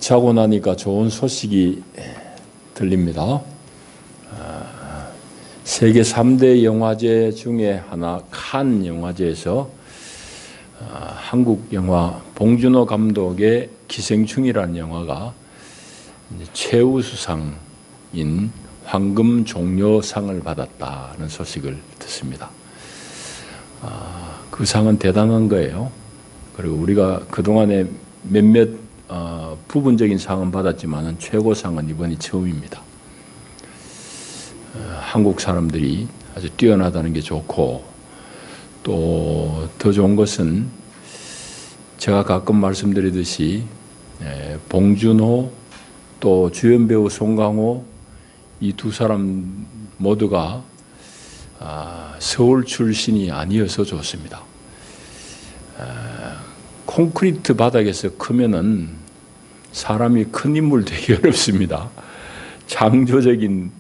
자고 나니까 좋은 소식이 들립니다. 세계 3대 영화제 중에 하나 칸 영화제에서 한국 영화 봉준호 감독의 기생충이라는 영화가 최우수상인 황금종려상을 받았다는 소식을 듣습니다. 그 상은 대단한 거예요. 그리고 우리가 그동안에 몇몇 부분적인 상은 받았지만 최고상은 이번이 처음입니다. 한국 사람들이 아주 뛰어나다는 게 좋고, 또 더 좋은 것은 제가 가끔 말씀드리듯이 봉준호 또 주연 배우 송강호 이 두 사람 모두가 서울 출신이 아니어서 좋습니다. 콘크리트 바닥에서 크면은 사람이 큰 인물 되기 어렵습니다. 창조적인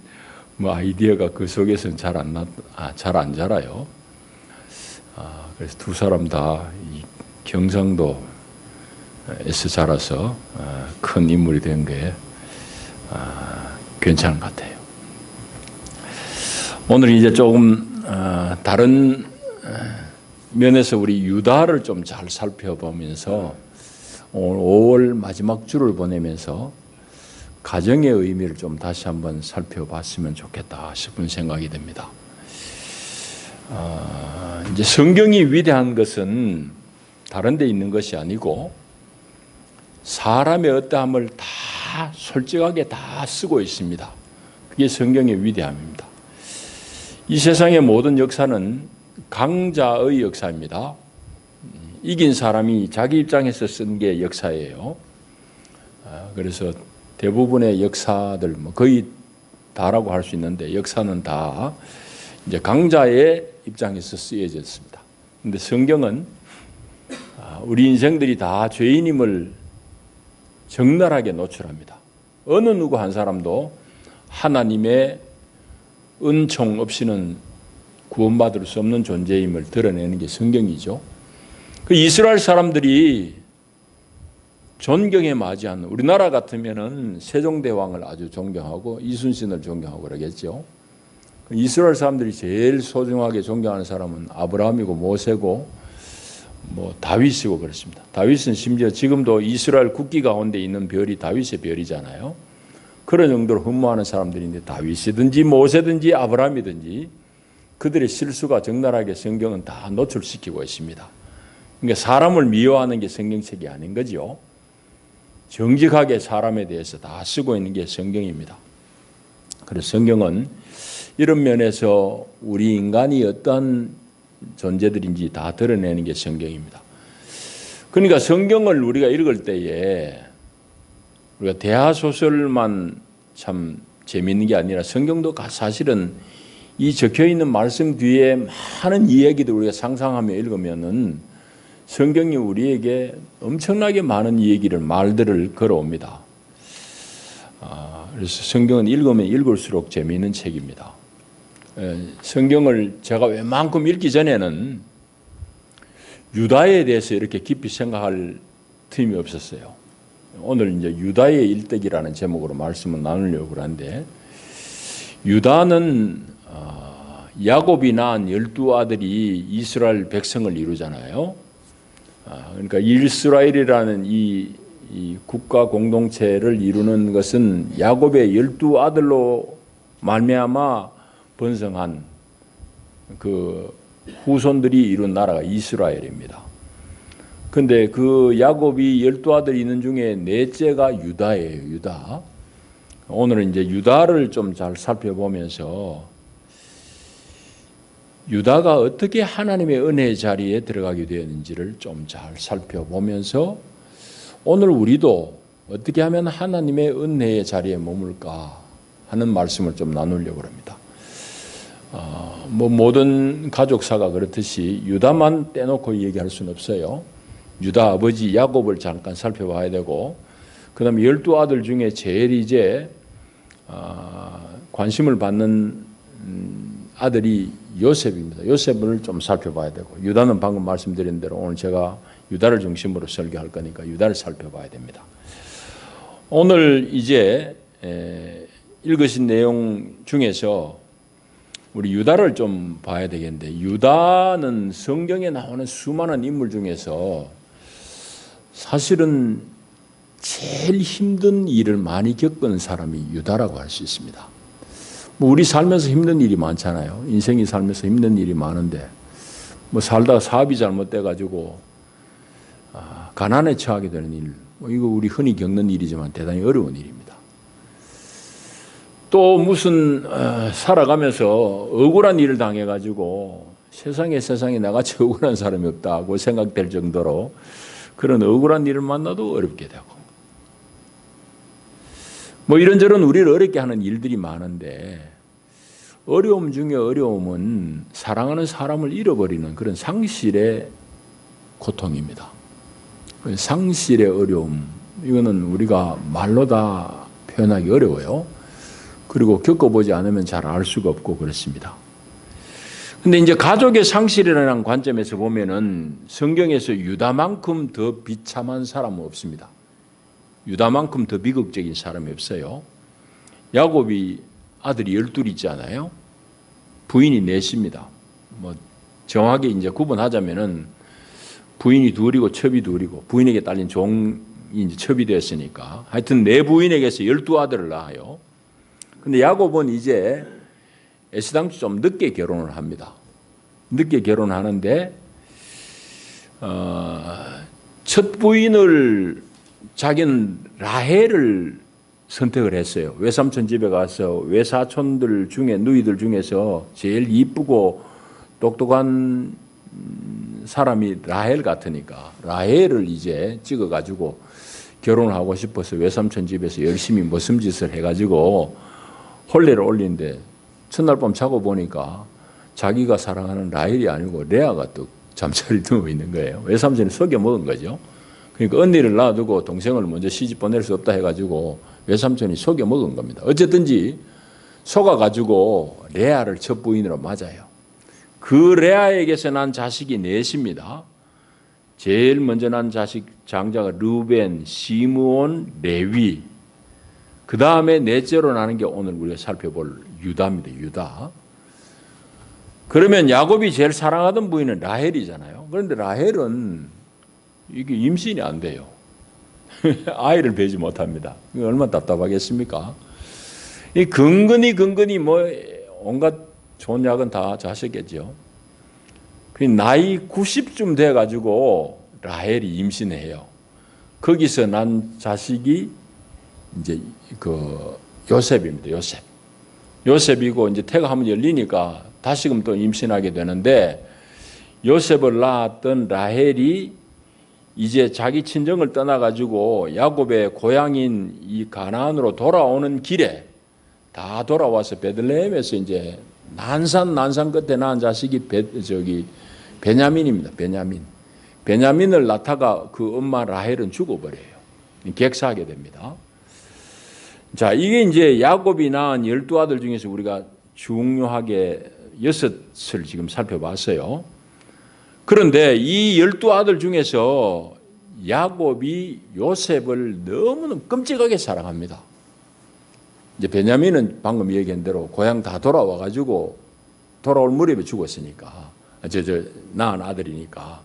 아이디어가 그 속에서는 잘 안 자라요. 그래서 두 사람 다 경상도에서 자라서 큰 인물이 된 게 괜찮은 것 같아요. 오늘 이제 조금 다른 면에서 우리 유다를 좀 잘 살펴보면서 오늘 5월 마지막 주를 보내면서 가정의 의미를 좀 다시 한번 살펴봤으면 좋겠다 싶은 생각이 듭니다. 이제 성경이 위대한 것은 다른 데 있는 것이 아니고 사람의 어떠함을 다 솔직하게 다 쓰고 있습니다. 그게 성경의 위대함입니다. 이 세상의 모든 역사는 강자의 역사입니다. 이긴 사람이 자기 입장에서 쓴 게 역사예요. 그래서 대부분의 역사들, 거의 다라고 할 수 있는데 역사는 다 이제 강자의 입장에서 쓰여졌습니다. 그런데 성경은 우리 인생들이 다 죄인임을 적나라하게 노출합니다. 어느 누구 한 사람도 하나님의 은총 없이는 구원받을 수 없는 존재임을 드러내는 게 성경이죠. 그 이스라엘 사람들이 존경에 맞이하는, 우리나라 같으면은 세종대왕을 아주 존경하고 이순신을 존경하고 그러겠죠. 이스라엘 사람들이 제일 소중하게 존경하는 사람은 아브라함이고 모세고 다윗이고 그렇습니다. 다윗은 심지어 지금도 이스라엘 국기 가운데 있는 별이 다윗의 별이잖아요. 그런 정도로 흠모하는 사람들인데 다윗이든지 모세든지 아브라함이든지 그들의 실수가 적나라하게 성경은 다 노출시키고 있습니다. 그러니까 사람을 미워하는 게 성경책이 아닌 거죠. 정직하게 사람에 대해서 다 쓰고 있는 게 성경입니다. 그래서 성경은 이런 면에서 우리 인간이 어떤 존재들인지 다 드러내는 게 성경입니다. 그러니까 성경을 우리가 읽을 때에 우리가 대하소설만 참 재미있는 게 아니라 성경도 사실은 이 적혀있는 말씀 뒤에 많은 이야기들 우리가 상상하며 읽으면은 성경이 우리에게 엄청나게 많은 말들을 걸어옵니다. 그래서 성경은 읽으면 읽을수록 재미있는 책입니다. 성경을 제가 웬만큼 읽기 전에는 유다에 대해서 이렇게 깊이 생각할 틈이 없었어요. 오늘 이제 유다의 일대기라는 제목으로 말씀을 나누려고 하는데, 유다는 야곱이 낳은 12아들이 이스라엘 백성을 이루잖아요. 그러니까 이스라엘이라는 이 국가 공동체를 이루는 것은 야곱의 12아들로 말미암아 번성한 그 후손들이 이룬 나라가 이스라엘입니다. 그런데 그 야곱이 12아들이 있는 중에 넷째가 유다예요. 유다. 오늘은 이제 유다를 좀 잘 살펴보면서 유다가 어떻게 하나님의 은혜의 자리에 들어가게 되었는지를 좀 잘 살펴보면서 오늘 우리도 어떻게 하면 하나님의 은혜의 자리에 머물까 하는 말씀을 좀 나누려고 합니다. 모든 가족사가 그렇듯이 유다만 떼놓고 얘기할 수는 없어요. 유다 아버지 야곱을 잠깐 살펴봐야 되고, 그 다음에 12아들 중에 제일 이제 관심을 받는 아들이 요셉입니다. 요셉을 좀 살펴봐야 되고, 유다는 방금 말씀드린 대로 오늘 제가 유다를 중심으로 설교할 거니까 유다를 살펴봐야 됩니다. 오늘 이제 읽으신 내용 중에서 우리 유다를 좀 봐야 되겠는데, 유다는 성경에 나오는 수많은 인물 중에서 사실은 제일 힘든 일을 많이 겪은 사람이 유다라고 할 수 있습니다. 뭐 우리 살면서 힘든 일이 많잖아요. 인생이 살면서 힘든 일이 많은데, 뭐 살다가 사업이 잘못돼가지고 가난에 처하게 되는 일, 뭐 이거 우리 흔히 겪는 일이지만 대단히 어려운 일입니다. 또 무슨 살아가면서 억울한 일을 당해가지고 세상에 나같이 억울한 사람이 없다고 생각될 정도로 그런 억울한 일을 만나도 어렵게 되고, 뭐 이런저런 우리를 어렵게 하는 일들이 많은데, 어려움 중에 어려움은 사랑하는 사람을 잃어버리는 그런 상실의 고통입니다. 상실의 어려움, 이거는 우리가 말로 다 표현하기 어려워요. 그리고 겪어보지 않으면 잘 알 수가 없고 그렇습니다. 근데 이제 가족의 상실이라는 관점에서 보면은 성경에서 유다만큼 더 비참한 사람은 없습니다. 유다만큼 더 비극적인 사람이 없어요. 야곱이 아들이 12 있잖아요. 부인이 4입니다. 뭐 정확하게 이제 구분하자면은 부인이 2이고 첩이 2이고 부인에게 딸린 종이 이제 첩이 됐으니까 하여튼 4 부인에게서 12 아들을 낳아요. 근데 야곱은 이제 애시당초 좀 늦게 결혼을 합니다. 늦게 결혼하는데 첫 부인을 자기는 라헬을 선택을 했어요. 외삼촌 집에 가서 외사촌들 중에 누이들 중에서 제일 이쁘고 똑똑한 사람이 라헬 같으니까 라헬을 이제 찍어가지고 결혼하고 싶어서 외삼촌 집에서 열심히 머슴짓을 해가지고 혼례를 올리는데 첫날 밤 자고 보니까 자기가 사랑하는 라헬이 아니고 레아가 또 잠자리 누워 있는 거예요. 외삼촌이 속여 먹은 거죠. 그러니까 언니를 놔두고 동생을 먼저 시집 보낼 수 없다 해가지고 외삼촌이 속여 먹은 겁니다. 어쨌든지 속아가지고 레아를 첫 부인으로 맞아요. 그 레아에게서 난 자식이 4입니다. 제일 먼저 난 자식 장자가 르벤, 시므온, 레위. 그 다음에 넷째로 나는 게 오늘 우리가 살펴볼 유다입니다. 유다. 그러면 야곱이 제일 사랑하던 부인은 라헬이잖아요. 그런데 라헬은 이게 임신이 안 돼요. 아이를 배지 못합니다. 이거 얼마나 답답하겠습니까? 이 근근히 뭐 온갖 좋은 약은 다 자셨겠죠. 나이 90쯤 돼가지고 라헬이 임신해요. 거기서 난 자식이 이제 그 요셉입니다. 요셉이고 이제 태가 한번 열리니까 다시금 또 임신하게 되는데, 요셉을 낳았던 라헬이 이제 자기 친정을 떠나가지고 야곱의 고향인 이 가나안으로 돌아오는 길에 다 돌아와서 베들레헴에서 이제 난산 끝에 낳은 자식이 베냐민입니다. 베냐민을 낳다가 그 엄마 라헬은 죽어버려요. 객사하게 됩니다. 자, 이게 이제 야곱이 낳은 12아들 중에서 우리가 중요하게 6을 지금 살펴봤어요. 그런데 이 12아들 중에서 야곱이 요셉을 너무너무 끔찍하게 사랑합니다. 이제 베냐민은 방금 얘기한 대로 고향 다 돌아와가지고 돌아올 무렵에 죽었으니까, 낳은 아들이니까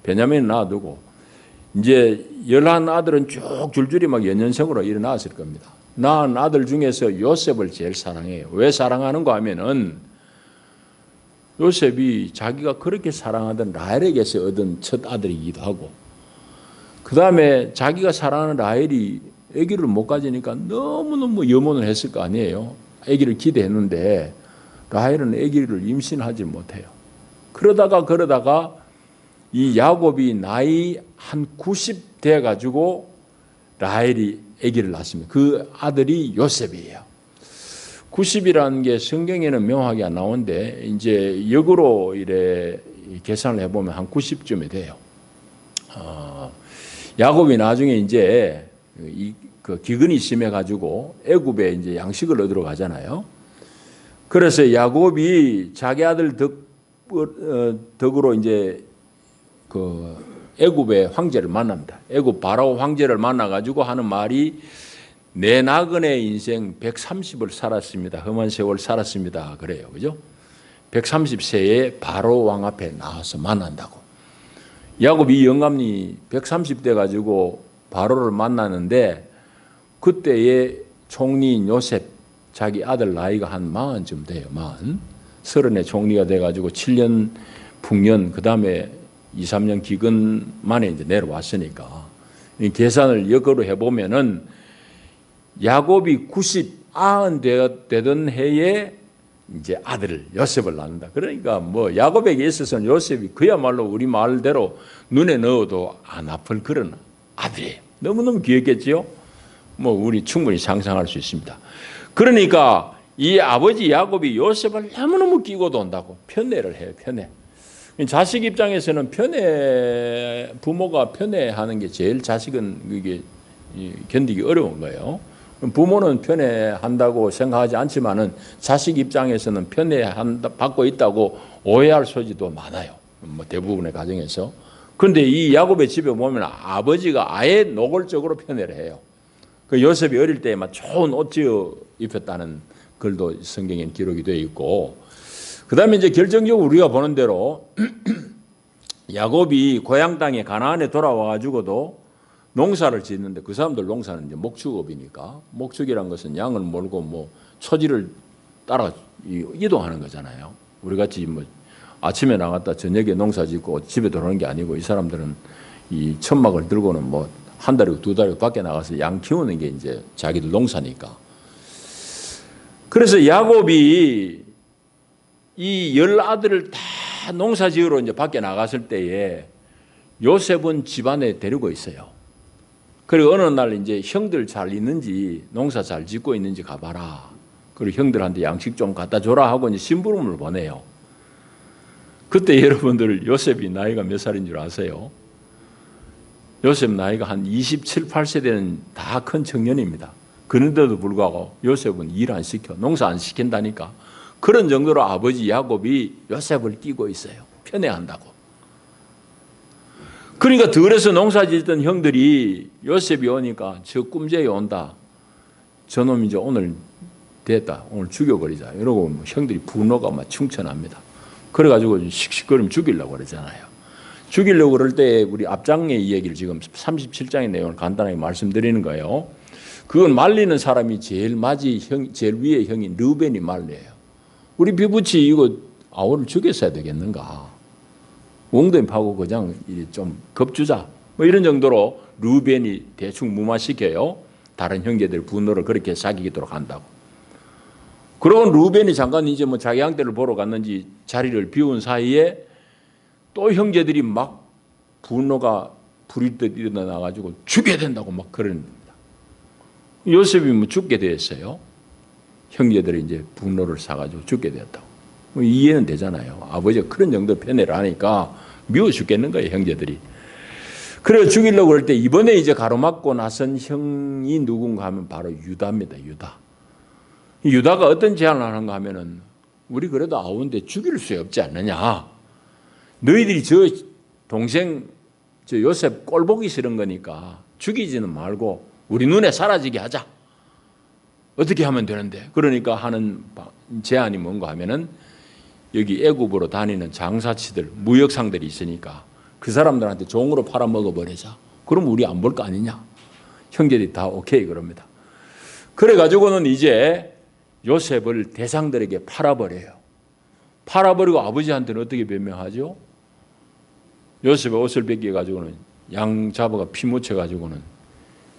베냐민은 놔두고 이제 11아들은 쭉 줄줄이 막 연년생으로 일어났을 겁니다. 낳은 아들 중에서 요셉을 제일 사랑해요. 왜 사랑하는가 하면은 요셉이 자기가 그렇게 사랑하던 라헬에게서 얻은 첫 아들이기도 하고, 그 다음에 자기가 사랑하는 라헬이 아기를 못 가지니까 너무너무 염원을 했을 거 아니에요. 아기를 기대했는데 라헬은 아기를 임신하지 못해요. 그러다가 이 야곱이 나이 한 90 돼가지고 라헬이 아기를 낳습니다. 그 아들이 요셉이에요. 90이라는 게 성경에는 명확히 안 나오는데 이제 역으로 이래 계산을 해보면 한 90쯤이 돼요. 야곱이 나중에 이제 그 기근이 심해가지고 애굽에 이제 양식을 얻으러 가잖아요. 그래서 야곱이 자기 아들 덕으로 이제 그 애굽의 황제를 만납니다. 애굽 바라오 황제를 만나가지고 하는 말이, 내 나그네 인생 130을 살았습니다. 험한 세월 살았습니다. 그래요. 그죠? 130세에 바로 왕 앞에 나와서 만난다고. 야곱이 영감이 130대 가지고 바로를 만나는데 그때의 총리인 요셉 자기 아들 나이가 한 40쯤 돼요. 30에 총리가 돼가지고 7년 풍년 그 다음에 2, 3년 기근 만에 이제 내려왔으니까 이 계산을 역으로 해보면은 야곱이 90 되던 해에 이제 아들을 요셉을 낳는다. 그러니까 뭐 야곱에게 있어서는 요셉이 그야말로 우리 말대로 눈에 넣어도 안 아플 그런 아들이에요. 너무너무 귀했겠지요. 뭐 우리 충분히 상상할 수 있습니다. 그러니까 이 아버지 야곱이 요셉을 너무너무 끼고도 온다고 편애를 해요. 편애. 자식 입장에서는 부모가 편애하는 게 제일 자식은 이게 견디기 어려운 거예요. 부모는 편애한다고 생각하지 않지만은 자식 입장에서는 받고 있다고 오해할 소지도 많아요. 뭐 대부분의 가정에서. 그런데 이 야곱의 집에 보면 아버지가 아예 노골적으로 편애를 해요. 그 요셉이 어릴 때 막 좋은 옷 지어 입혔다는 글도 성경에 기록이 되어 있고, 그 다음에 이제 결정적으로 우리가 보는 대로 야곱이 고향 땅에 가나안에 돌아와가지고도 농사를 짓는데 그 사람들 농사는 이제 목축업이니까 목축이란 것은 양을 몰고 뭐 초지를 따라 이동하는 거잖아요. 우리 같이 뭐 아침에 나갔다 저녁에 농사 짓고 집에 들어오는 게 아니고 이 사람들은 이 천막을 들고는 뭐 한 달이고 두 달이고 밖에 나가서 양 키우는 게 이제 자기들 농사니까. 그래서 야곱이 이 10아들을 다 농사 지으러 이제 밖에 나갔을 때에 요셉은 집안에 데리고 있어요. 그리고 어느 날 이제 형들 잘 있는지 농사 잘 짓고 있는지 가봐라. 그리고 형들한테 양식 좀 갖다 줘라 하고 이제 심부름을 보내요. 그때 여러분들 요셉이 나이가 몇 살인 줄 아세요? 요셉 나이가 한 27, 8세 되는 다 큰 청년입니다. 그런데도 불구하고 요셉은 일 안 시켜. 농사 안 시킨다니까. 그런 정도로 아버지 야곱이 요셉을 끼고 있어요. 편애한다고. 그러니까 들에서 농사 짓던 형들이 요셉이 오니까 저 꿈제에 온다. 저놈 이제 오늘 됐다. 오늘 죽여버리자. 이러고 뭐 형들이 분노가 막 충천합니다. 그래가지고 씩씩거리면 죽이려고 그러잖아요. 죽이려고 그럴 때 우리 앞장의 이야기를 지금 37장의 내용을 간단하게 말씀드리는 거예요. 그건 말리는 사람이 제일 위에 형인 르벤이 말려요. 우리 비부치 이거 아우를 죽였어야 되겠는가. 엉덩이 파고 그냥 좀 겁주자. 뭐 이런 정도로 르벤이 대충 무마시켜요. 다른 형제들 분노를 그렇게 사귀도록 한다고. 그러고 르벤이 잠깐 이제 뭐 자기 양떼를 보러 갔는지 자리를 비운 사이에 또 형제들이 막 분노가 부리듯 일어나가지고 죽여야 된다고 막 그럽니다. 요셉이 뭐 죽게 됐어요. 형제들이 이제 분노를 사가지고 죽게 되었다고. 뭐 이해는 되잖아요. 아버지가 그런 정도 편애를 하니까 미워 죽겠는 거예요, 형제들이. 그래서 죽이려고 그럴 때 이번에 이제 가로막고 나선 형이 누군가 하면 바로 유다입니다, 유다. 유다가 어떤 제안을 하는가 하면은 우리 그래도 아우인데 죽일 수 없지 않느냐. 너희들이 저 동생 저 요셉 꼴 보기 싫은 거니까 죽이지는 말고 우리 눈에 사라지게 하자. 어떻게 하면 되는데? 그러니까 하는 제안이 뭔가 하면은 여기 애굽으로 다니는 장사치들, 무역상들이 있으니까 그 사람들한테 종으로 팔아먹어버리자. 그럼 우리 안 볼 거 아니냐? 형제들이 다 오케이 그럽니다. 그래가지고는 이제 요셉을 대상들에게 팔아버려요. 팔아버리고 아버지한테는 어떻게 변명하죠? 요셉의 옷을 벗겨가지고는 양 잡아가 피 묻혀가지고는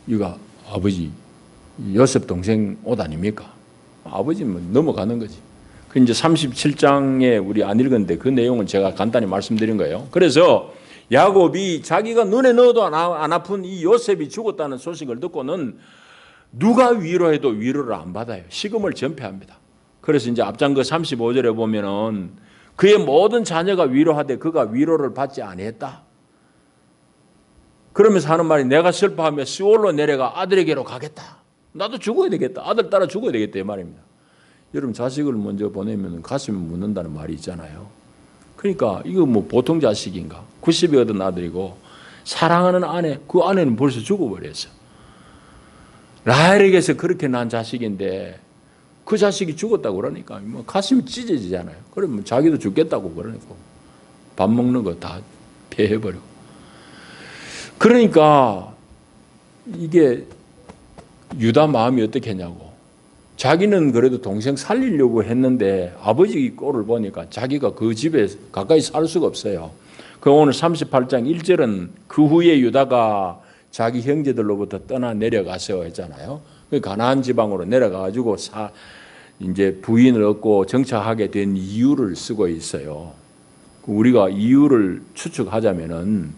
이거 아버지 요셉 동생 옷 아닙니까? 아버지는 넘어가는 거지. 그 이제 37장에 우리 안 읽었는데 그 내용은 제가 간단히 말씀드린 거예요. 그래서 야곱이 자기가 눈에 넣어도 안 아픈 이 요셉이 죽었다는 소식을 듣고는 누가 위로해도 위로를 안 받아요. 식음을 전폐합니다. 그래서 이제 앞장 그 35절에 보면은 그의 모든 자녀가 위로하되 그가 위로를 받지 아니했다. 그러면서 하는 말이 내가 슬퍼하며 시올로 내려가 아들에게로 가겠다. 나도 죽어야 되겠다. 아들 따라 죽어야 되겠다 이 말입니다. 여러분 자식을 먼저 보내면 가슴이 묻는다는 말이 있잖아요. 그러니까 이거 뭐 보통 자식인가. 90이 얻은 아들이고 사랑하는 아내, 그 아내는 벌써 죽어버렸어. 라헬에게서 그렇게 난 자식인데 그 자식이 죽었다고 그러니까 뭐 가슴이 찢어지잖아요. 그러면 자기도 죽겠다고 그러니까 밥 먹는 거 다 폐해버리고. 그러니까 이게 유다 마음이 어떻겠냐고. 자기는 그래도 동생 살리려고 했는데 아버지 꼴을 보니까 자기가 그 집에 가까이 살 수가 없어요. 그 오늘 38장 1절은 그 후에 유다가 자기 형제들로부터 떠나 내려가서 했잖아요. 그 가나안 지방으로 내려가가지고 이제 부인을 얻고 정착하게 된 이유를 쓰고 있어요. 우리가 이유를 추측하자면은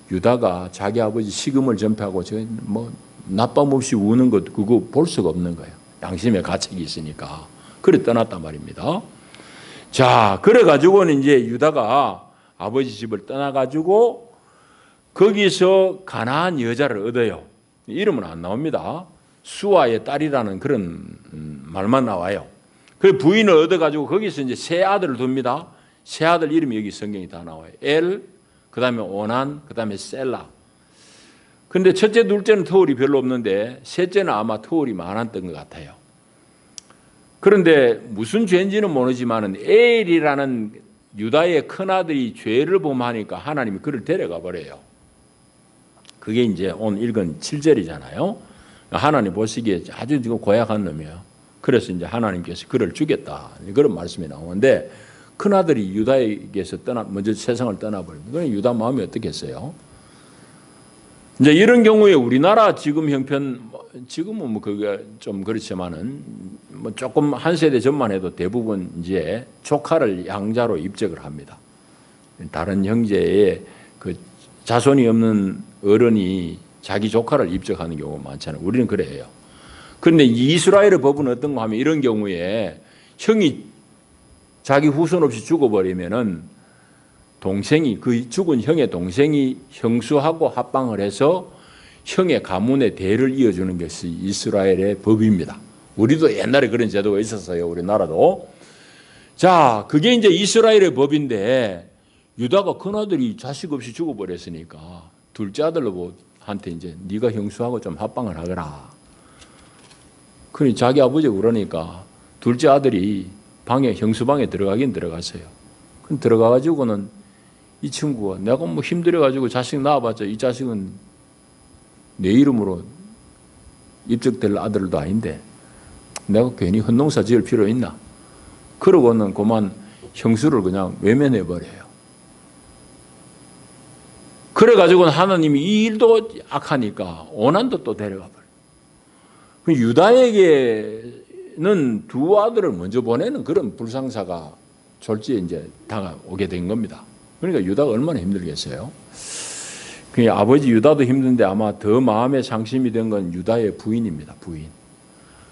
유다가 자기 아버지 시금을 전폐하고 뭐 낮밤 없이 우는 것 그거 볼 수가 없는 거예요. 양심의 가책이 있으니까. 그래 떠났단 말입니다. 자, 그래 가지고는 이제 유다가 아버지 집을 떠나가지고 거기서 가나안 여자를 얻어요. 이름은 안 나옵니다. 수아의 딸이라는 그런 말만 나와요. 그 부인을 얻어가지고 거기서 이제 세 아들을 둡니다. 세 아들 이름이 여기 성경이 다 나와요. 엘, 그 다음에 오난, 그 다음에 셀라. 근데 첫째, 둘째는 터울이 별로 없는데 셋째는 아마 터울이 많았던 것 같아요. 그런데 무슨 죄인지는 모르지만 엘이라는 유다의 큰아들이 죄를 범하니까 하나님이 그를 데려가 버려요. 그게 이제 오늘 읽은 7절이잖아요. 하나님 보시기에 아주 고약한 놈이에요. 그래서 이제 하나님께서 그를 주겠다. 그런 말씀이 나오는데 큰아들이 유다에게서 먼저 세상을 떠나버립니다. 그럼 유다 마음이 어떻겠어요? 이제 이런 경우에 우리나라 지금 형편, 지금은 뭐 그게 좀 그렇지만은 뭐 조금 한 세대 전만 해도 대부분 이제 조카를 양자로 입적을 합니다. 다른 형제의 그 자손이 없는 어른이 자기 조카를 입적하는 경우가 많잖아요. 우리는 그래요. 그런데 이스라엘의 법은 어떤가 하면 이런 경우에 형이 자기 후손 없이 죽어버리면은 동생이 그 죽은 형의 동생이 형수하고 합방을 해서 형의 가문의 대를 이어주는 것이 이스라엘의 법입니다. 우리도 옛날에 그런 제도가 있었어요. 우리나라도. 자, 그게 이제 이스라엘의 법인데 유다가 큰아들이 자식 없이 죽어버렸으니까 둘째 아들한테 이제 네가 형수하고 좀 합방을 하거라. 그러니 자기 아버지가 그러니까 둘째 아들이 형수방에 들어가긴 들어갔어요. 그럼 들어가가지고는 이 친구가 내가 뭐 힘들어가지고 자식 낳아봤자 이 자식은 내 이름으로 입적될 아들도 아닌데 내가 괜히 헛농사 지을 필요 있나? 그러고는 그만 형수를 그냥 외면해버려요. 그래가지고는 하나님이 이 일도 악하니까 오난도 또 데려가 버려요. 유다에게는 두 아들을 먼저 보내는 그런 불상사가 졸지에 이제 다가오게 된 겁니다. 그러니까 유다가 얼마나 힘들겠어요. 아버지 유다도 힘든데 아마 더 마음에 상심이 된 건 유다의 부인입니다. 부인.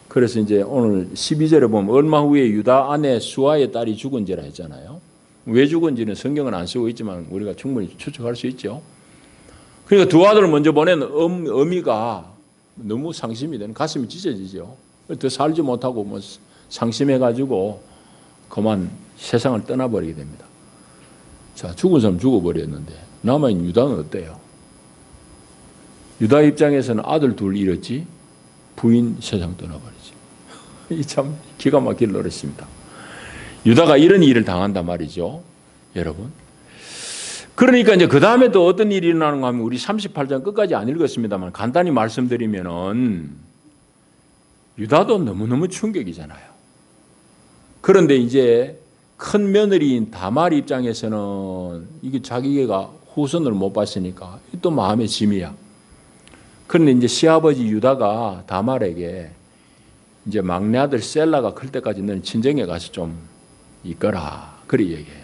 그래서 이제 오늘 12절에 보면 얼마 후에 유다 아내 수아의 딸이 죽은지라 했잖아요. 왜 죽은지는 성경은 안 쓰고 있지만 우리가 충분히 추측할 수 있죠. 그러니까 두 아들을 먼저 보낸 어미가 너무 상심이 되는, 가슴이 찢어지죠. 더 살지 못하고 뭐 상심해가지고 그만 세상을 떠나버리게 됩니다. 자, 죽은 사람 죽어버렸는데 남아있는 유다는 어때요? 유다 입장에서는 아들 둘 잃었지 부인 세상 떠나버리지. 이 참 기가 막힐 노릇입니다. 유다가 이런 일을 당한단 말이죠. 여러분. 그러니까 이제 그 다음에 또 어떤 일이 일어나는가 하면 우리 38장 끝까지 안 읽었습니다만 간단히 말씀드리면은 유다도 너무너무 충격이잖아요. 그런데 이제 큰 며느리인 다말 입장에서는 이게 자기가 후손을 못 봤으니까 또 마음의 짐이야. 그런데 이제 시아버지 유다가 다말에게 이제 막내 아들 셀라가 클 때까지 너는 친정에 가서 좀 있거라. 그래 얘기해요.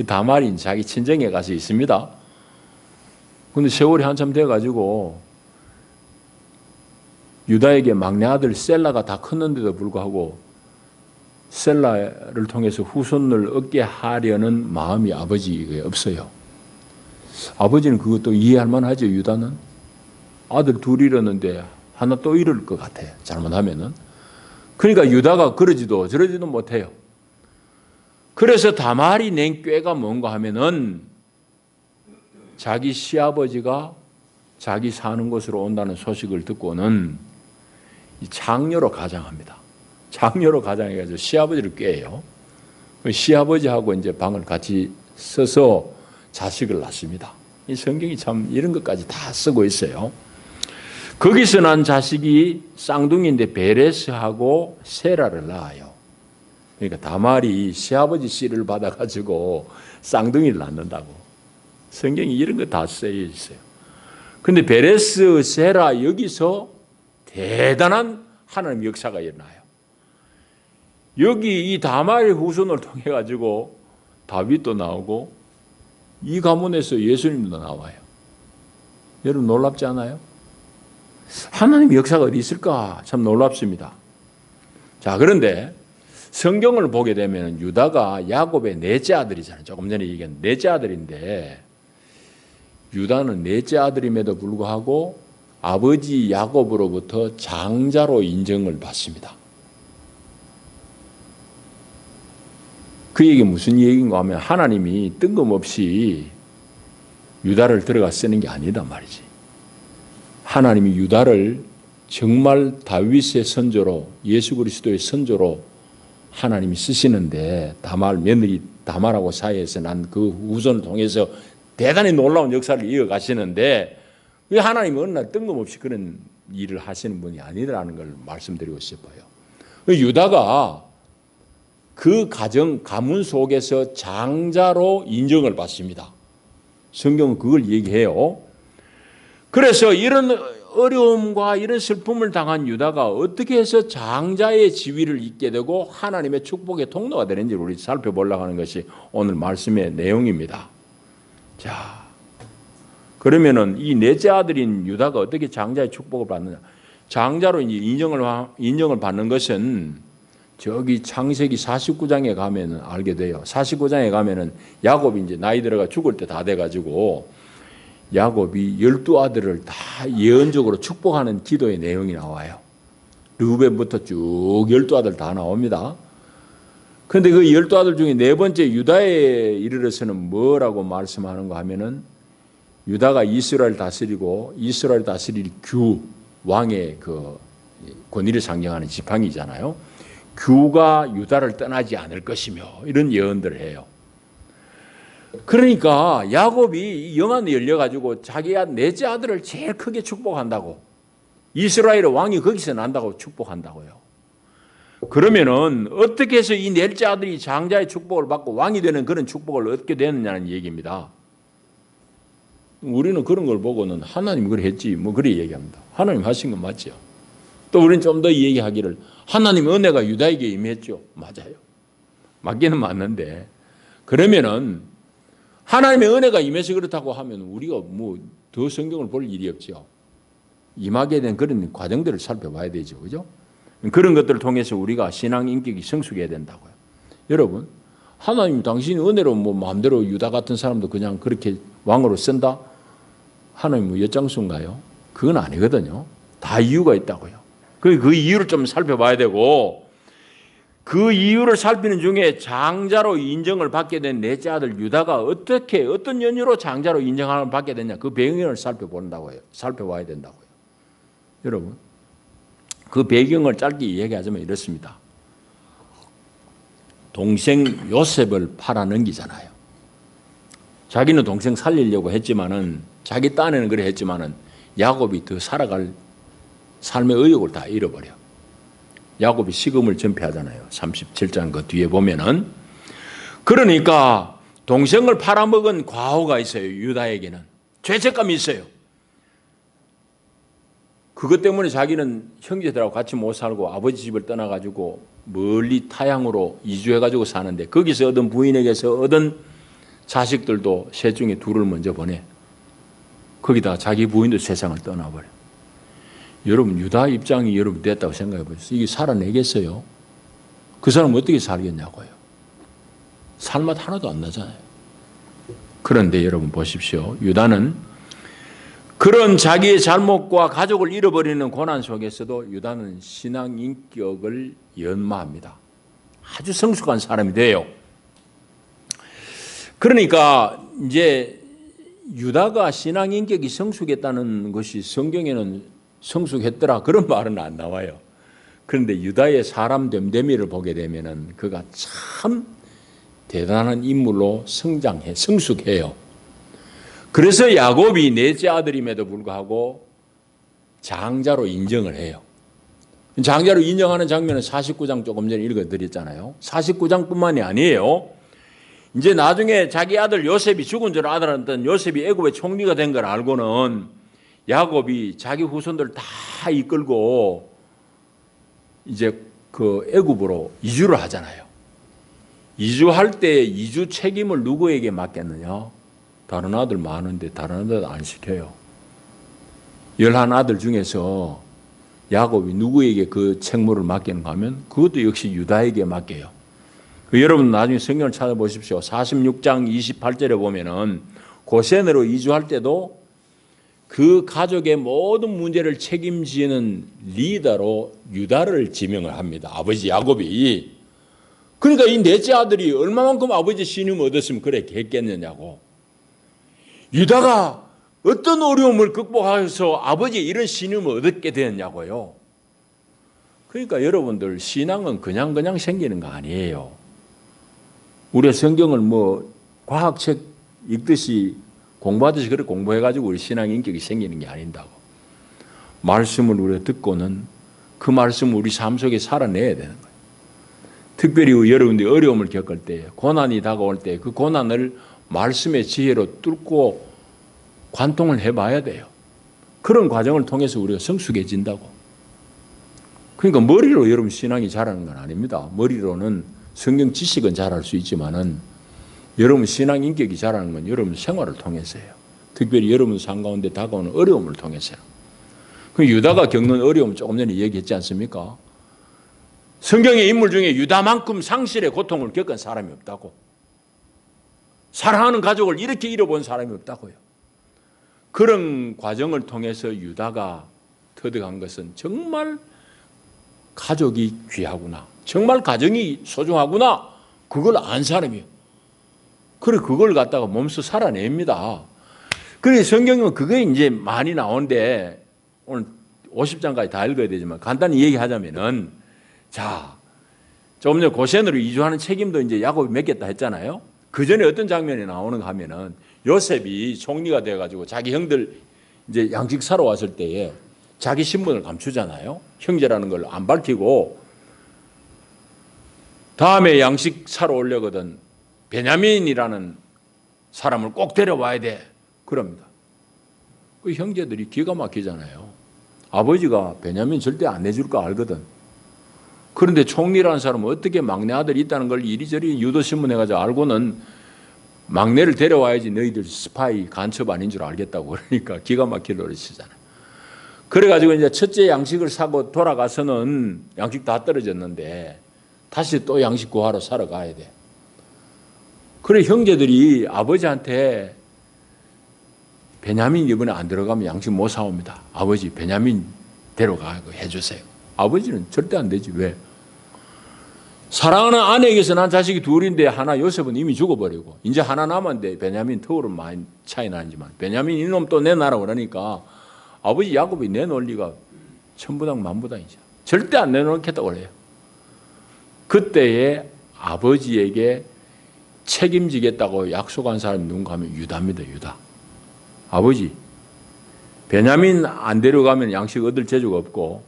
다말이 자기 친정에 가서 있습니다. 근데 세월이 한참 돼가지고 유다에게 막내 아들 셀라가 다 컸는데도 불구하고 셀라를 통해서 후손을 얻게 하려는 마음이 아버지에게 없어요. 아버지는 그것도 이해할 만하죠. 유다는 아들 둘 잃었는데 하나 또 잃을 것 같아요. 잘못하면은. 그러니까 유다가 그러지도 저러지도 못해요. 그래서 다말이 낸 꾀가 뭔가 하면은 자기 시아버지가 자기 사는 곳으로 온다는 소식을 듣고는 장녀로 가장합니다. 장녀로 가장해가지고 시아버지를 꾀해요. 시아버지하고 이제 방을 같이 써서 자식을 낳습니다. 이 성경이 참 이런 것까지 다 쓰고 있어요. 거기서 난 자식이 쌍둥이인데 베레스하고 세라를 낳아요. 그러니까 다말이 시아버지 씨를 받아가지고 쌍둥이를 낳는다고. 성경이 이런 거 다 쓰여 있어요. 근데 베레스, 세라 여기서 대단한 하나님 역사가 일어나요. 여기 이 다말의 후손을 통해 가지고 다윗도 나오고 이 가문에서 예수님도 나와요. 여러분 놀랍지 않아요? 하나님 역사가 어디 있을까? 참 놀랍습니다. 자, 그런데 성경을 보게 되면 유다가 야곱의 넷째 아들이잖아요. 조금 전에 얘기한 넷째 아들인데 유다는 넷째 아들임에도 불구하고 아버지 야곱으로부터 장자로 인정을 받습니다. 그 얘기 무슨 얘기인가 하면 하나님이 뜬금없이 유다를 들어가 쓰는 게 아니다 말이지. 하나님이 유다를 정말 다윗의 선조로 예수 그리스도의 선조로 하나님이 쓰시는데 다말 며느리 다말하고 사이에서 난 그 후손을 통해서 대단히 놀라운 역사를 이어가시는데 왜 하나님이 어느 날 뜬금없이 그런 일을 하시는 분이 아니라는 걸 말씀드리고 싶어요. 유다가 그 가문 속에서 장자로 인정을 받습니다. 성경은 그걸 얘기해요. 그래서 이런 어려움과 이런 슬픔을 당한 유다가 어떻게 해서 장자의 지위를 잇게 되고 하나님의 축복의 통로가 되는지 우리 살펴보려고 하는 것이 오늘 말씀의 내용입니다. 자, 그러면은 이 넷째 아들인 유다가 어떻게 장자의 축복을 받느냐? 장자로 이제 인정을 받는 것은 저기 창세기 49장에 가면은 알게 돼요. 49장에 가면은 야곱이 이제 나이 들어가 죽을 때 다 돼가지고 야곱이 12아들을 다 예언적으로 축복하는 기도의 내용이 나와요. 르우벤부터 쭉 12아들 다 나옵니다. 그런데 그 12아들 중에 네 번째 유다에 이르러서는 뭐라고 말씀하는가 하면은 유다가 이스라엘 다스리고 이스라엘 다스릴 규 왕의 그 권위를 상징하는 지팡이잖아요. 규가 유다를 떠나지 않을 것이며 이런 예언들을 해요. 그러니까 야곱이 영안이 열려가지고 자기가 넷째 아들을 제일 크게 축복한다고 이스라엘의 왕이 거기서 난다고 축복한다고요. 그러면은 어떻게 해서 이 넷째 아들이 장자의 축복을 받고 왕이 되는 그런 축복을 얻게 되느냐는 얘기입니다. 우리는 그런 걸 보고는 하나님이 그래 했지 뭐 그래 얘기합니다. 하나님 하신 건 맞죠. 또 우리는 좀 더 얘기하기를 하나님의 은혜가 유다에게 임했죠. 맞아요. 맞기는 맞는데 그러면은 하나님의 은혜가 임해서 그렇다고 하면 우리가 뭐 더 성경을 볼 일이 없죠. 임하게 된 그런 과정들을 살펴봐야 되죠. 그죠? 그런 것들을 통해서 우리가 신앙 인격이 성숙해야 된다고요. 여러분, 하나님 당신이 은혜로 뭐 마음대로 유다 같은 사람도 그냥 그렇게 왕으로 쓴다? 하나님 뭐 엿장수인가요? 그건 아니거든요. 다 이유가 있다고요. 그 이유를 좀 살펴봐야 되고 그 이유를 살피는 중에 장자로 인정을 받게 된 넷째 아들 유다가 어떻게 어떤 연유로 장자로 인정을 받게 됐냐 그 배경을 살펴봐야 된다고요. 여러분 그 배경을 짧게 얘기하자면 이렇습니다. 동생 요셉을 팔아넘기잖아요. 자기는 동생 살리려고 했지만은 자기 딴에는 그래 했지만은 야곱이 더 살아갈 삶의 의욕을 다 잃어버려. 야곱이 식음을 전폐하잖아요. 37장 그 뒤에 보면은. 그러니까 동생을 팔아먹은 과오가 있어요. 유다에게는. 죄책감이 있어요. 그것 때문에 자기는 형제들하고 같이 못 살고 아버지 집을 떠나가지고 멀리 타향으로 이주해가지고 사는데 거기서 얻은 부인에게서 얻은 자식들도 셋 중에 둘을 먼저 보내. 거기다 자기 부인도 세상을 떠나버려. 여러분 유다 입장이 여러분 됐다고 생각해 보세요. 이게 살아내겠어요? 그 사람 어떻게 살겠냐고요. 살맛 하나도 안 나잖아요. 그런데 여러분 보십시오. 유다는 그런 자기의 잘못과 가족을 잃어버리는 고난 속에서도 유다는 신앙 인격을 연마합니다. 아주 성숙한 사람이 돼요. 그러니까 이제 유다가 신앙 인격이 성숙했다는 것이 성경에는 성숙했더라 그런 말은 안 나와요. 그런데 유다의 사람 됨됨이를 보게 되면은 그가 참 대단한 인물로 성숙해요. 그래서 야곱이 넷째 아들임에도 불구하고 장자로 인정을 해요. 장자로 인정하는 장면은 49장 조금 전에 읽어드렸잖아요. 49장뿐만이 아니에요. 이제 나중에 자기 아들 요셉이 죽은 줄 알았던 요셉이 애굽의 총리가 된 걸 알고는 야곱이 자기 후손들 다 이끌고 이제 그 애굽으로 이주를 하잖아요. 이주할 때 이주 책임을 누구에게 맡겼느냐? 다른 아들 많은데 다른 아들 안 시켜요. 11아들 중에서 야곱이 누구에게 그 책무를 맡기는가 하면 그것도 역시 유다에게 맡겨요. 여러분 나중에 성경을 찾아보십시오. 46장 28절에 보면은 고센으로 이주할 때도 그 가족의 모든 문제를 책임지는 리더로 유다를 지명을 합니다. 아버지 야곱이. 그러니까 이 넷째 아들이 얼마만큼 아버지 신임을 얻었으면 그래 했겠느냐고. 유다가 어떤 어려움을 극복해서 아버지의 이런 신임을 얻게 되었냐고요. 그러니까 여러분들 신앙은 그냥 생기는 거 아니에요. 우리 성경을 뭐 과학책 읽듯이 공부하듯이 그렇게 공부해가지고 우리 신앙 인격이 생기는 게 아닌다고. 말씀을 우리가 듣고는 그 말씀을 우리 삶 속에 살아내야 되는 거예요. 특별히 여러분들이 어려움을 겪을 때, 고난이 다가올 때 그 고난을 말씀의 지혜로 뚫고 관통을 해봐야 돼요. 그런 과정을 통해서 우리가 성숙해진다고. 그러니까 머리로 여러분 신앙이 자라는 건 아닙니다. 머리로는 성경 지식은 자랄 수 있지만은 여러분 신앙 인격이 자라는 건 여러분 생활을 통해서예요. 특별히 여러분 삶 가운데 다가오는 어려움을 통해서요. 그 유다가 겪는 어려움 조금 전에 얘기했지 않습니까? 성경의 인물 중에 유다만큼 상실의 고통을 겪은 사람이 없다고. 사랑하는 가족을 이렇게 잃어본 사람이 없다고요. 그런 과정을 통해서 유다가 터득한 것은 정말 가족이 귀하구나. 정말 가정이 소중하구나. 그걸 안 사람이에요. 그래 그걸 갖다가 몸소 살아냅니다. 그래 성경은 그게 이제 많이 나오는데 오늘 50장까지 다 읽어야 되지만 간단히 얘기하자면은 자, 조금 전에 고센으로 이주하는 책임도 이제 야곱이 맡겼다 했잖아요. 그 전에 어떤 장면이 나오는가 하면은 요셉이 총리가 돼가지고 자기 형들 이제 양식 사러 왔을 때에 자기 신분을 감추잖아요. 형제라는 걸 안 밝히고 다음에 양식 사러 오려거든 베냐민이라는 사람을 꼭 데려와야 돼. 그럽니다. 그 형제들이 기가 막히잖아요. 아버지가 베냐민 절대 안 내줄 거 알거든. 그런데 총리라는 사람은 어떻게 막내 아들이 있다는 걸 이리저리 유도신문해가지고 알고는 막내를 데려와야지 너희들 스파이 간첩 아닌 줄 알겠다고 그러니까 기가 막힐 노릇이잖아요. 그래가지고 이제 첫째 양식을 사고 돌아가서는 양식 다 떨어졌는데 다시 또 양식 구하러 사러 가야 돼. 그래 형제들이 아버지한테 베냐민 이번에 안 들어가면 양식 못 사옵니다. 아버지 베냐민 데려가고 해주세요. 아버지는 절대 안 되지. 왜? 사랑하는 아내에게서 난 자식이 둘인데 하나 요셉은 이미 죽어버리고 이제 하나 남았는데 베냐민 터울은 많이 차이 나지만 베냐민 이놈 또 내놔라 그러니까 아버지 야곱이 내놓을 리가 천부당 만부당이죠. 절대 안 내놓겠다고 그래요. 그때에 아버지에게 책임지겠다고 약속한 사람이 누군가 하면 유다입니다. 유다. 아버지 베냐민 안 데려가면 양식 얻을 재주가 없고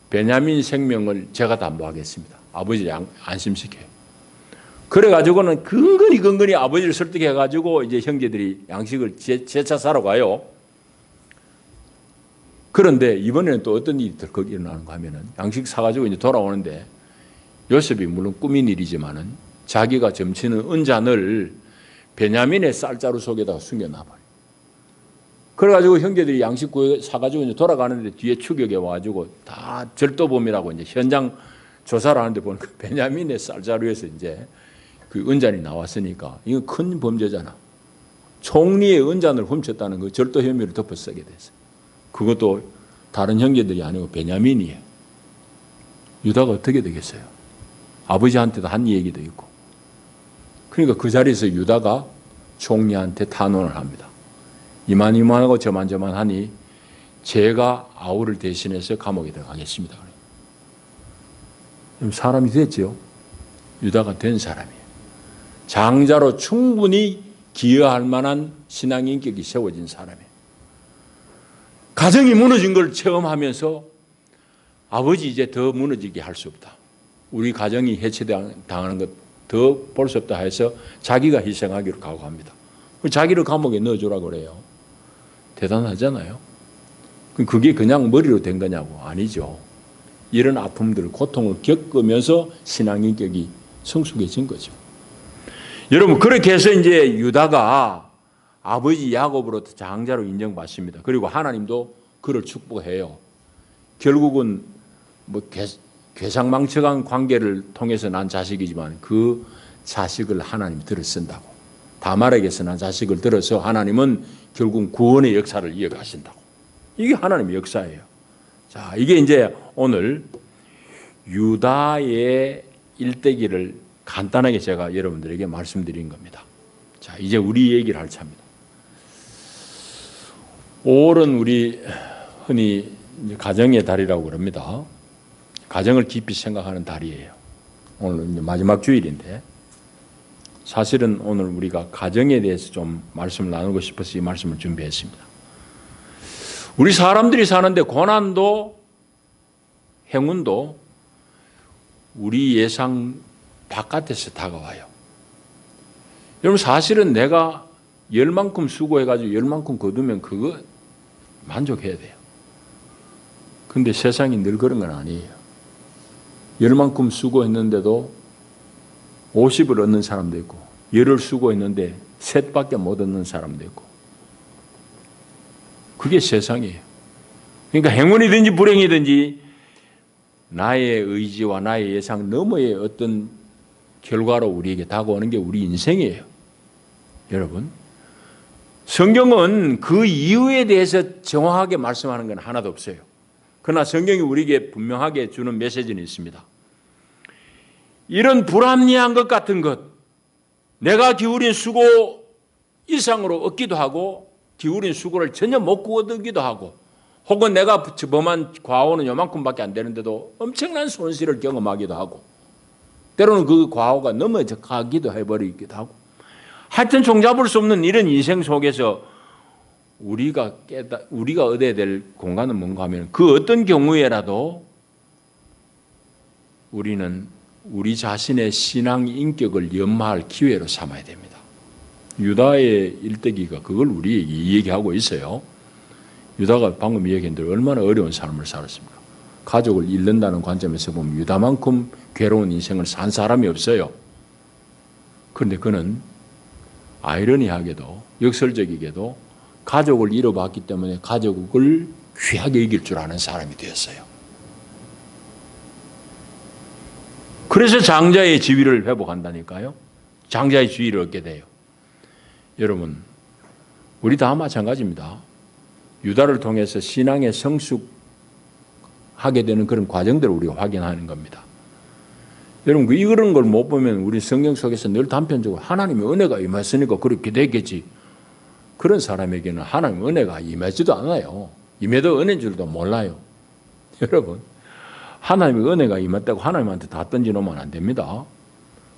베냐민 생명을 제가 담보하겠습니다. 아버지를 안심시켜요. 그래가지고는 근근히 아버지를 설득해가지고 이제 형제들이 양식을 재차 사러 가요. 그런데 이번에는 또 어떤 일이 덜컥 일어나는가 하면은 양식 사가지고 이제 돌아오는데 요셉이 물론 꾸민 일이지만은 자기가 점치는 은잔을 베냐민의 쌀자루 속에다가 숨겨놔버려요. 그래가지고 형제들이 양식 사가지고 이제 돌아가는데 뒤에 추격해 와가지고 다 절도범이라고 이제 현장 조사를 하는데 보니까 베냐민의 쌀자루에서 이제 그 은잔이 나왔으니까 이거 큰 범죄잖아. 총리의 은잔을 훔쳤다는 그 절도 혐의를 덮어쓰게 됐어요. 그것도 다른 형제들이 아니고 베냐민이에요. 유다가 어떻게 되겠어요? 아버지한테도 한 얘기도 있고. 그러니까 그 자리에서 유다가 총리한테 탄원을 합니다. 이만하고 저만하니 제가 아우를 대신해서 감옥에 들어가겠습니다. 사람이 됐죠. 유다가 된 사람이에요. 장자로 충분히 기여할 만한 신앙 인격이 세워진 사람이에요. 가정이 무너진 걸 체험하면서 아버지 이제 더 무너지게 할 수 없다. 우리 가정이 해체당하는 것 더 볼 수 없다 해서 자기가 희생하기로 각오합니다. 자기를 감옥에 넣어주라고 그래요. 대단하잖아요. 그게 그냥 머리로 된 거냐고. 아니죠. 이런 아픔들, 고통을 겪으면서 신앙 인격이 성숙해진 거죠. 여러분, 그렇게 해서 이제 유다가 아버지 야곱으로부터 장자로 인정받습니다. 그리고 하나님도 그를 축복해요. 결국은 뭐 괴상망측한 관계를 통해서 난 자식이지만 그 자식을 하나님이 들어 쓴다고. 다말에게서 난 자식을 들어서 하나님은 결국 구원의 역사를 이어가신다고. 이게 하나님의 역사예요. 자, 이게 이제 오늘 유다의 일대기를 간단하게 제가 여러분들에게 말씀드린 겁니다. 자, 이제 우리 얘기를 할 차입니다. 5월은 우리 흔히 가정의 달이라고 그럽니다. 가정을 깊이 생각하는 달이에요. 오늘 이제 마지막 주일인데 사실은 오늘 우리가 가정에 대해서 좀 말씀을 나누고 싶어서 이 말씀을 준비했습니다. 우리 사람들이 사는데 고난도 행운도 우리 예상 바깥에서 다가와요. 여러분 사실은 내가 열만큼 수고해가지고 열만큼 거두면 그거 만족해야 돼요. 근데 세상이 늘 그런 건 아니에요. 열만큼 수고했는데도 50을 얻는 사람도 있고 열을 수고했는데 셋밖에 못 얻는 사람도 있고 그게 세상이에요. 그러니까 행운이든지 불행이든지 나의 의지와 나의 예상 너머의 어떤 결과로 우리에게 다가오는 게 우리 인생이에요. 여러분 성경은 그 이유에 대해서 정확하게 말씀하는 건 하나도 없어요. 그러나 성경이 우리에게 분명하게 주는 메시지는 있습니다. 이런 불합리한 것 같은 것, 내가 기울인 수고 이상으로 얻기도 하고 기울인 수고를 전혀 못 얻기도 하고 혹은 내가 범한 과오는 요만큼밖에 안 되는데도 엄청난 손실을 경험하기도 하고 때로는 그 과오가 넘어가기도 해버리기도 하고 하여튼 종잡을 수 없는 이런 인생 속에서 우리가 얻어야 될 공간은 뭔가 하면 그 어떤 경우에라도 우리는 우리 자신의 신앙 인격을 연마할 기회로 삼아야 됩니다. 유다의 일대기가 그걸 우리에게 얘기하고 있어요. 유다가 방금 얘기한 대로 얼마나 어려운 삶을 살았습니까? 가족을 잃는다는 관점에서 보면 유다만큼 괴로운 인생을 산 사람이 없어요. 그런데 그는 아이러니하게도 역설적이게도 가족을 잃어봤기 때문에 가족을 귀하게 여길 줄 아는 사람이 되었어요. 그래서 장자의 지위를 회복한다니까요. 장자의 지위를 얻게 돼요. 여러분, 우리 다 마찬가지입니다. 유다를 통해서 신앙의 성숙하게 되는 그런 과정들을 우리가 확인하는 겁니다. 여러분, 이런 걸 못 보면 우리 성경 속에서 늘 단편적으로 하나님의 은혜가 임했으니까 그렇게 되겠지. 그런 사람에게는 하나님의 은혜가 임하지도 않아요. 임해도 은혜인 줄도 몰라요. 여러분, 하나님의 은혜가 임했다고 하나님한테 다 던져놓으면 안 됩니다.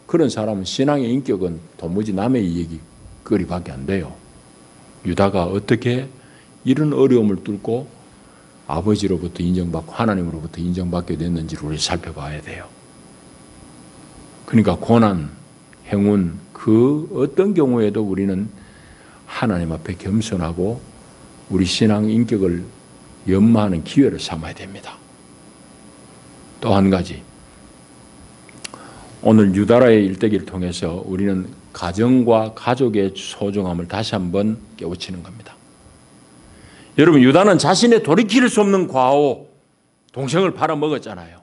그런 사람은 신앙의 인격은 도무지 남의 이야기 거리밖에 안 돼요. 유다가 어떻게 이런 어려움을 뚫고 아버지로부터 인정받고 하나님으로부터 인정받게 됐는지를 우리 살펴봐야 돼요. 그러니까 고난, 행운 그 어떤 경우에도 우리는 하나님 앞에 겸손하고 우리 신앙 인격을 연마하는 기회를 삼아야 됩니다. 또 한 가지, 오늘 유다라의 일대기를 통해서 우리는 가정과 가족의 소중함을 다시 한번 깨우치는 겁니다. 여러분, 유다는 자신의 돌이킬 수 없는 과오, 동생을 팔아먹었잖아요.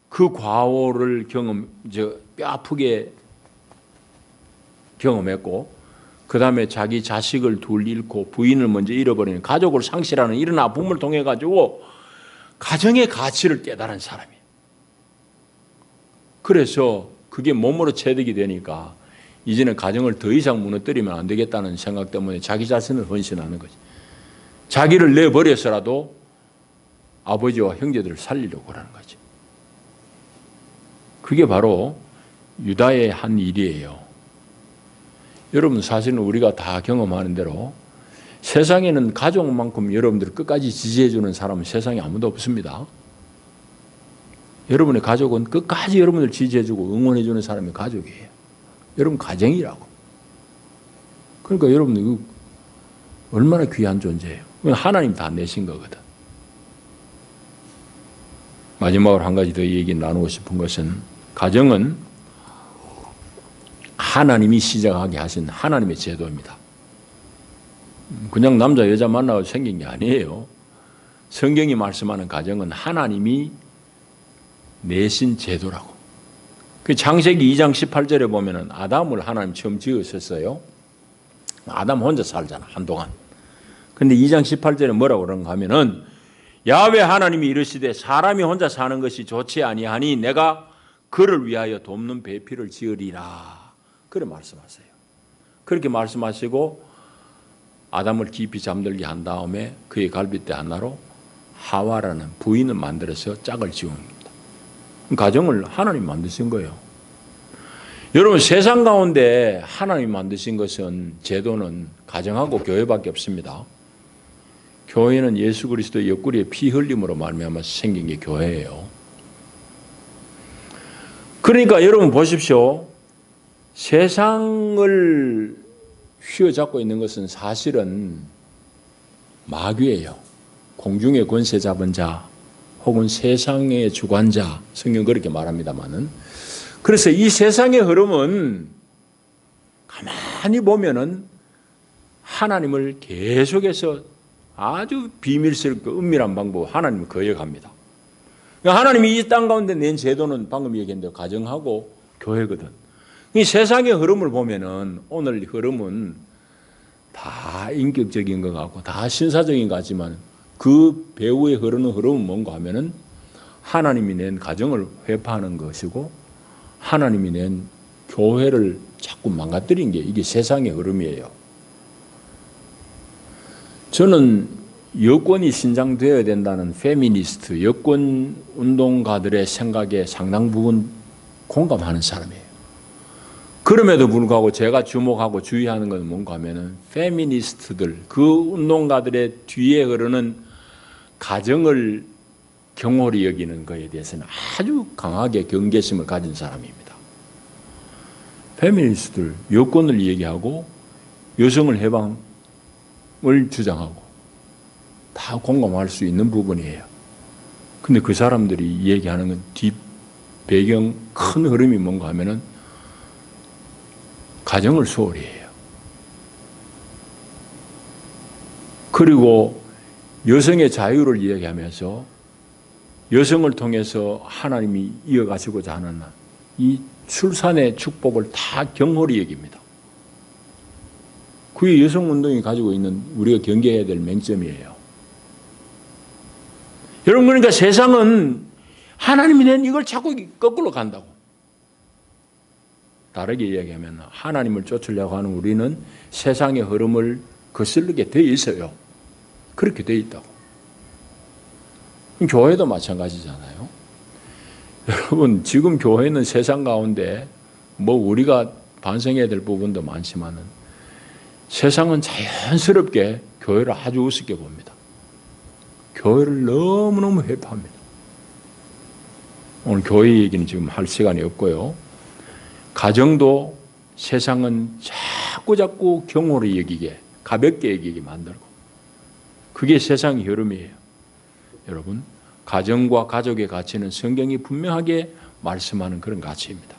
그 과오를 뼈 아프게 경험했고, 그 다음에 자기 자식을 둘 잃고 부인을 먼저 잃어버리는 가족을 상실하는 이런 아픔을 통해 가지고 가정의 가치를 깨달은 사람이에요. 그래서 그게 몸으로 체득이 되니까 이제는 가정을 더 이상 무너뜨리면 안 되겠다는 생각 때문에 자기 자신을 헌신하는 거지. 자기를 내버려서라도 아버지와 형제들을 살리려고 하는 거지. 그게 바로 유다의 한 일이에요. 여러분 사실은 우리가 다 경험하는 대로 세상에는 가족만큼 여러분들을 끝까지 지지해 주는 사람은 세상에 아무도 없습니다. 여러분의 가족은 끝까지 여러분을 지지해 주고 응원해 주는 사람이 가족이에요. 여러분 가정이라고. 그러니까 여러분 이거 얼마나 귀한 존재예요. 하나님 다 내신 거거든. 마지막으로 한 가지 더 얘기 나누고 싶은 것은 가정은 하나님이 시작하게 하신 하나님의 제도입니다. 그냥 남자 여자 만나고 생긴 게 아니에요. 성경이 말씀하는 가정은 하나님이 내신 제도라고. 그 창세기 2장 18절에 보면은 아담을 하나님 처음 지으셨어요. 아담 혼자 살잖아 한동안. 근데 2장 18절에 뭐라고 그런가 하면은 야훼 하나님이 이르시되 사람이 혼자 사는 것이 좋지 아니하니 내가 그를 위하여 돕는 배필을 지으리라. 그렇게 말씀하세요. 그렇게 말씀하시고 아담을 깊이 잠들게 한 다음에 그의 갈빗대 하나로 하와라는 부인을 만들어서 짝을 지웁니다. 가정을 하나님 만드신 거예요. 여러분 세상 가운데 하나님 만드신 것은 제도는 가정하고 교회밖에 없습니다. 교회는 예수 그리스도의 옆구리에 피 흘림으로 말미암아 생긴 게 교회예요. 그러니까 여러분 보십시오. 세상을 휘어잡고 있는 것은 사실은 마귀예요. 공중의 권세 잡은 자 혹은 세상의 주관자, 성경 그렇게 말합니다마는. 그래서 이 세상의 흐름은 가만히 보면은 하나님을 계속해서 아주 비밀스럽고 은밀한 방법으로 하나님을 거역합니다. 하나님이 이 땅 가운데 낸 제도는 방금 얘기했는데 가정하고 교회거든. 이 세상의 흐름을 보면은 오늘 흐름은 다 인격적인 것 같고 다 신사적인 것 같지만 그 배후에 흐르는 흐름은 뭔가 하면은 하나님이 낸 가정을 회파하는 것이고 하나님이 낸 교회를 자꾸 망가뜨린 게 이게 세상의 흐름이에요. 저는 여권이 신장되어야 된다는 페미니스트, 여권 운동가들의 생각에 상당 부분 공감하는 사람이에요. 그럼에도 불구하고 제가 주목하고 주의하는 건 뭔가 하면은 페미니스트들, 그 운동가들의 뒤에 흐르는 가정을 경홀히 여기는 것에 대해서는 아주 강하게 경계심을 가진 사람입니다. 페미니스트들, 여권을 얘기하고 여성을 해방을 주장하고 다 공감할 수 있는 부분이에요. 근데 그 사람들이 얘기하는 건 뒷 배경 큰 흐름이 뭔가 하면은 가정을 소홀히 해요. 그리고 여성의 자유를 이야기하면서 여성을 통해서 하나님이 이어가시고자 하는 이 출산의 축복을 다 경홀히 여깁니다. 그게 여성운동이 가지고 있는 우리가 경계해야 될 맹점이에요. 여러분 그러니까 세상은 하나님이 낸 이걸 자꾸 거꾸로 간다고. 다르게 이야기하면 하나님을 쫓으려고 하는 우리는 세상의 흐름을 거슬리게 돼 있어요. 그렇게 돼 있다고. 교회도 마찬가지잖아요. 여러분 지금 교회는 세상 가운데 뭐 우리가 반성해야 될 부분도 많지만은 세상은 자연스럽게 교회를 아주 우습게 봅니다. 교회를 너무너무 회파합니다. 오늘 교회 얘기는 지금 할 시간이 없고요. 가정도 세상은 자꾸 경홀히 여기게, 가볍게 여기게 만들고 그게 세상의 흐름이에요. 여러분 가정과 가족의 가치는 성경이 분명하게 말씀하는 그런 가치입니다.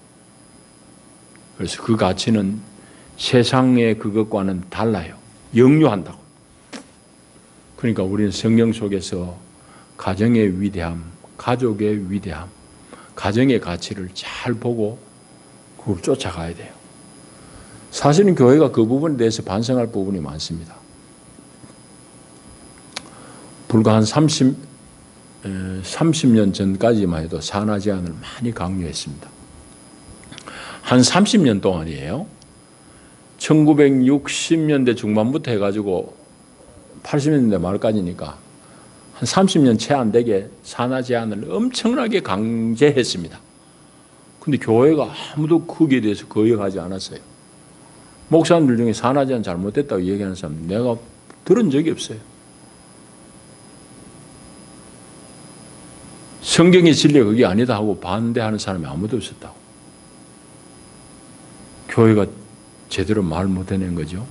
그래서 그 가치는 세상의 그것과는 달라요. 역류한다고. 그러니까 우리는 성경 속에서 가정의 위대함, 가족의 위대함, 가정의 가치를 잘 보고 그걸 쫓아가야 돼요. 사실은 교회가 그 부분에 대해서 반성할 부분이 많습니다. 불과 한 30년 전까지만 해도 산하 제한을 많이 강요했습니다. 한 30년 동안이에요. 1960년대 중반부터 해가지고 80년대 말까지니까 한 30년 채 안 되게 산하 제한을 엄청나게 강제했습니다. 근데 교회가 아무도 거기에 대해서 거역하지 않았어요. 목사님들 중에 산하제한 잘못됐다고 얘기하는 사람 내가 들은 적이 없어요. 성경의 진리가 그게 아니다 하고 반대하는 사람이 아무도 없었다고. 교회가 제대로 말 못해낸 거죠.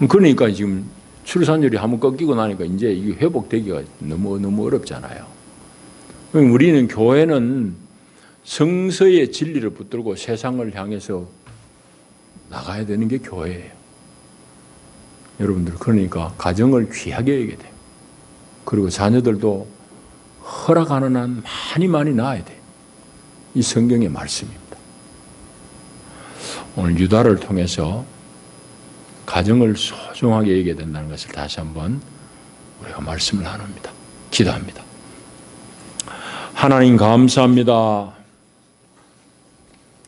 그러니까 지금 출산율이 한번 꺾이고 나니까 이제 이게 회복되기가 너무 어렵잖아요. 우리는 교회는 성서의 진리를 붙들고 세상을 향해서 나가야 되는 게 교회예요. 여러분들 그러니까 가정을 귀하게 여겨야 돼요. 그리고 자녀들도 허락하는 한 많이 낳아야 돼요. 이 성경의 말씀입니다. 오늘 유다를 통해서 가정을 소중하게 여겨야 된다는 것을 다시 한번 우리가 말씀을 나눕니다. 기도합니다. 하나님 감사합니다.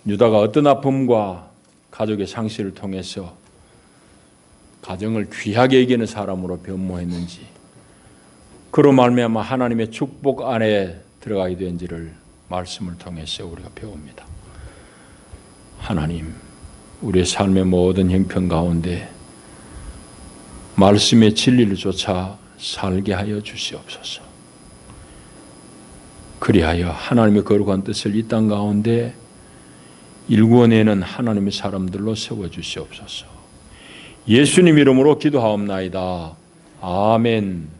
유다가 어떤 아픔과 가족의 상실을 통해서 가정을 귀하게 여기는 사람으로 변모했는지, 그로 말미암아 하나님의 축복 안에 들어가게 된지를 말씀을 통해서 우리가 배웁니다. 하나님, 우리의 삶의 모든 형편 가운데 말씀의 진리를 쫓아 살게 하여 주시옵소서. 그리하여 하나님의 거룩한 뜻을 이 땅 가운데 일구어내는 하나님의 사람들로 세워주시옵소서. 예수님 이름으로 기도하옵나이다. 아멘.